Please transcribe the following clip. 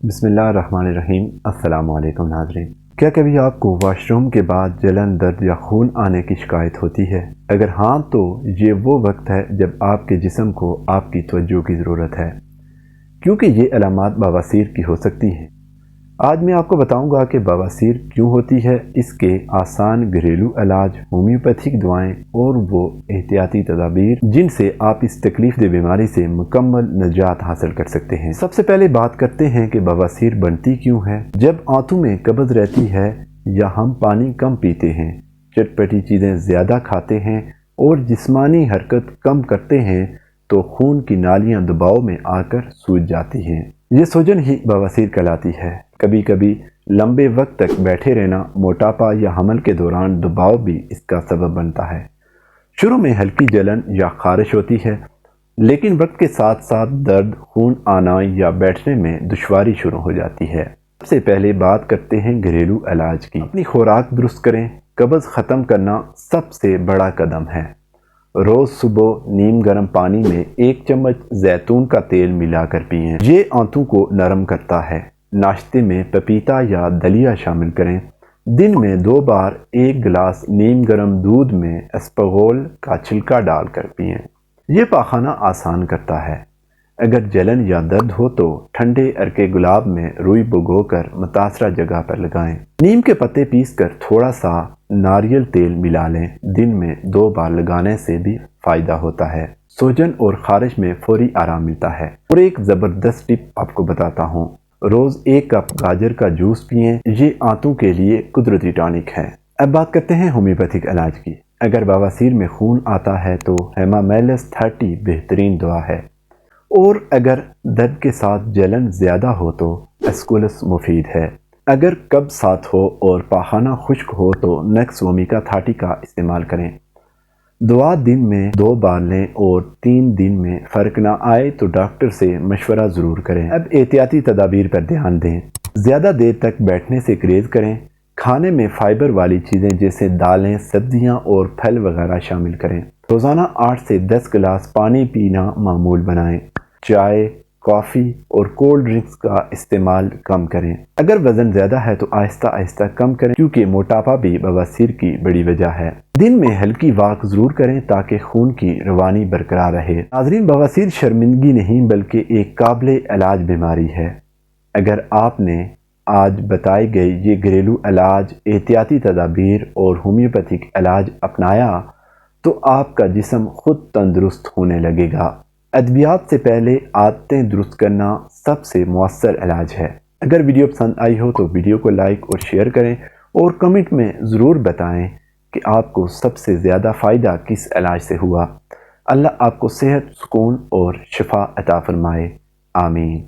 بسم اللہ الرحمن الرحیم۔ السلام علیکم ناظرین۔ کیا کبھی آپ کو واش روم کے بعد جلن، درد یا خون آنے کی شکایت ہوتی ہے؟ اگر ہاں تو یہ وہ وقت ہے جب آپ کے جسم کو آپ کی توجہ کی ضرورت ہے، کیونکہ یہ علامات بواسیر کی ہو سکتی ہیں۔ آج میں آپ کو بتاؤں گا کہ بواسیر کیوں ہوتی ہے، اس کے آسان گھریلو علاج، ہومیوپیتھک دعائیں اور وہ احتیاطی تدابیر جن سے آپ اس تکلیف دہ بیماری سے مکمل نجات حاصل کر سکتے ہیں۔ سب سے پہلے بات کرتے ہیں کہ بواسیر بنتی کیوں ہے۔ جب آنتوں میں قبض رہتی ہے یا ہم پانی کم پیتے ہیں، چٹپٹی چیزیں زیادہ کھاتے ہیں اور جسمانی حرکت کم کرتے ہیں تو خون کی نالیاں دباؤ میں آ کر سوج جاتی ہیں۔ یہ سوجن ہی بواسیر کہلاتی ہے۔ کبھی کبھی لمبے وقت تک بیٹھے رہنا، موٹاپا یا حمل کے دوران دباؤ بھی اس کا سبب بنتا ہے۔ شروع میں ہلکی جلن یا خارش ہوتی ہے، لیکن وقت کے ساتھ ساتھ درد، خون آنا یا بیٹھنے میں دشواری شروع ہو جاتی ہے۔ سب سے پہلے بات کرتے ہیں گھریلو علاج کی۔ اپنی خوراک درست کریں۔ قبض ختم کرنا سب سے بڑا قدم ہے۔ روز صبح نیم گرم پانی میں 1 چمچ زیتون کا تیل ملا کر پئیں۔ یہ آنتوں کو نرم کرتا ہے۔ ناشتے میں پپیتا یا دلیا شامل کریں۔ دن میں 2 بار 1 گلاس نیم گرم دودھ میں اسپغول کا چھلکا ڈال کر پئیں۔ یہ پاخانہ آسان کرتا ہے۔ اگر جلن یا درد ہو تو ٹھنڈے عرق گلاب میں روئی بھگو کر متاثرہ جگہ پر لگائیں۔ نیم کے پتے پیس کر تھوڑا سا ناریل تیل ملا لیں۔ دن میں 2 بار لگانے سے بھی فائدہ ہوتا ہے۔ سوجن اور خارش میں فوری آرام ملتا ہے۔ اور ایک زبردست ٹپ آپ کو بتاتا ہوں، روز 1 کپ گاجر کا جوس پئیں۔ یہ آنتوں کے لیے قدرتی ٹانک ہے۔ اب بات کرتے ہیں ہومیوپیتھک علاج کی۔ اگر بواسیر میں خون آتا ہے تو ہیمامیلس 30 بہترین دوا ہے، اور اگر درد کے ساتھ جلن زیادہ ہو تو اسکولس مفید ہے۔ اگر قبض ساتھ ہو اور پاخانہ خشک ہو تو نیکس وومیکا 30 کا استعمال کریں۔ دوا دن میں 2 بار لیں اور 3 دن میں فرق نہ آئے تو ڈاکٹر سے مشورہ ضرور کریں۔ اب احتیاطی تدابیر پر دھیان دیں۔ زیادہ دیر تک بیٹھنے سے گریز کریں۔ کھانے میں فائبر والی چیزیں جیسے دالیں، سبزیاں اور پھل وغیرہ شامل کریں۔ روزانہ 8 سے 10 گلاس پانی پینا معمول بنائیں۔ چائے، کافی اور کولڈ ڈرنکس کا استعمال کم کریں۔ اگر وزن زیادہ ہے تو آہستہ آہستہ کم کریں، کیونکہ موٹاپا بھی بواسیر کی بڑی وجہ ہے۔ دن میں ہلکی واک ضرور کریں تاکہ خون کی روانی برقرار رہے۔ ناظرین، بواسیر شرمندگی نہیں بلکہ ایک قابل علاج بیماری ہے۔ اگر آپ نے آج بتائے گئے یہ گھریلو علاج، احتیاطی تدابیر اور ہومیوپیتھک علاج اپنایا تو آپ کا جسم خود تندرست ہونے لگے گا۔ ادویات سے پہلے عادتیں درست کرنا سب سے مؤثر علاج ہے۔ اگر ویڈیو پسند آئی ہو تو ویڈیو کو لائک اور شیئر کریں، اور کمنٹ میں ضرور بتائیں کہ آپ کو سب سے زیادہ فائدہ کس علاج سے ہوا۔ اللہ آپ کو صحت، سکون اور شفا عطا فرمائے۔ آمین۔